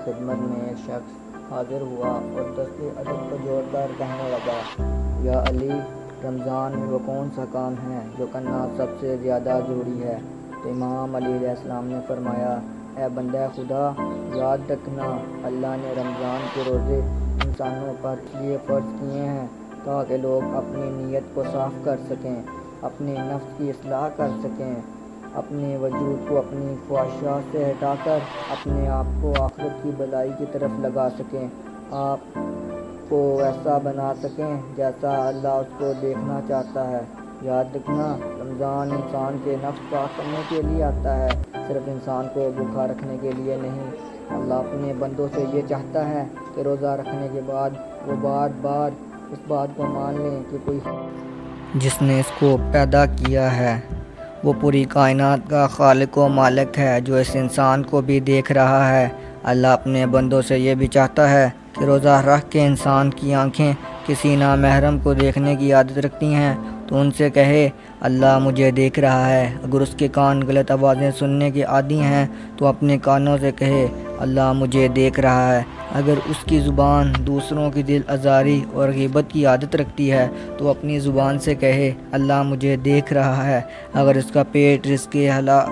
خدمت میں ایک شخص حاضر ہوا اور دست ادب کو جوڑ کر کہنے لگا، یا علی، رمضان میں وہ کون سا کام ہے جو کرنا سب سے زیادہ ضروری ہے؟ تو امام علی علیہ السلام نے فرمایا، اے بندہ خدا، یاد رکھنا اللہ نے رمضان کے روزے انسانوں پر اس لیے فرض کیے ہیں تاکہ لوگ اپنی نیت کو صاف کر سکیں، اپنے نفس کی اصلاح کر سکیں، اپنے وجود کو اپنی خواہشات سے ہٹا کر اپنے آپ کو آخرت کی بھلائی کی طرف لگا سکیں، آپ کو ویسا بنا سکیں جیسا اللہ اس کو دیکھنا چاہتا ہے۔ یاد رکھنا، رمضان انسان کے نفس پاک کرنے کے لیے آتا ہے، صرف انسان کو بھوکا رکھنے کے لیے نہیں۔ اللہ اپنے بندوں سے یہ چاہتا ہے کہ روزہ رکھنے کے بعد وہ بار بار اس بات کو مان لیں کہ کوئی جس نے اس کو پیدا کیا ہے وہ پوری کائنات کا خالق و مالک ہے، جو اس انسان کو بھی دیکھ رہا ہے۔ اللہ اپنے بندوں سے یہ بھی چاہتا ہے کہ روزہ رکھ کے انسان کی آنکھیں کسی نامحرم کو دیکھنے کی عادت رکھتی ہیں تو ان سے کہے، اللہ مجھے دیکھ رہا ہے۔ اگر اس کے کان غلط آوازیں سننے کے عادی ہیں تو اپنے کانوں سے کہے، اللہ مجھے دیکھ رہا ہے۔ اگر اس کی زبان دوسروں کی دل آزاری اور غیبت کی عادت رکھتی ہے تو اپنی زبان سے کہے، اللہ مجھے دیکھ رہا ہے۔ اگر اس کا پیٹ رزق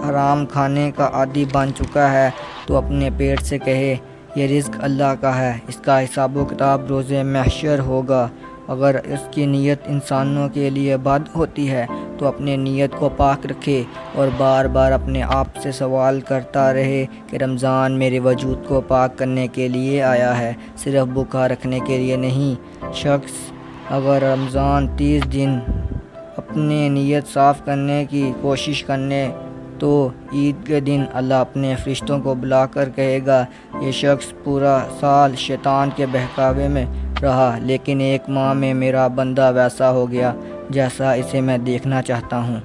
حرام کھانے کا عادی بن چکا ہے تو اپنے پیٹ سے کہے، یہ رزق اللہ کا ہے، اس کا حساب و کتاب روز محشر ہوگا۔ اگر اس کی نیت انسانوں کے لیے بد ہوتی ہے تو اپنے نیت کو پاک رکھے اور بار بار اپنے آپ سے سوال کرتا رہے کہ رمضان میرے وجود کو پاک کرنے کے لیے آیا ہے، صرف بھوکا رکھنے کے لیے نہیں۔ شخص اگر رمضان 30 دن اپنی نیت صاف کرنے کی کوشش کرنے تو عید کے دن اللہ اپنے فرشتوں کو بلا کر کہے گا، یہ شخص پورا سال شیطان کے بہکاوے میں رہا، لیکن ایک ماہ میں میرا بندہ ویسا ہو گیا جیسا اسے میں دیکھنا چاہتا ہوں۔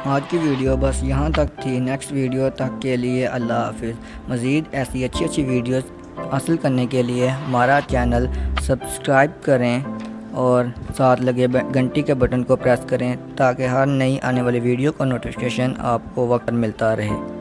آج کی ویڈیو بس یہاں تک تھی۔ نیکسٹ ویڈیو تک کے لیے اللہ حافظ۔ مزید ایسی اچھی ویڈیوز حاصل کرنے کے لیے ہمارا چینل سبسکرائب کریں اور ساتھ لگے گھنٹی کے بٹن کو پریس کریں تاکہ ہر نئی آنے والی ویڈیو کا نوٹیفیکیشن آپ کو وقت پر ملتا رہے۔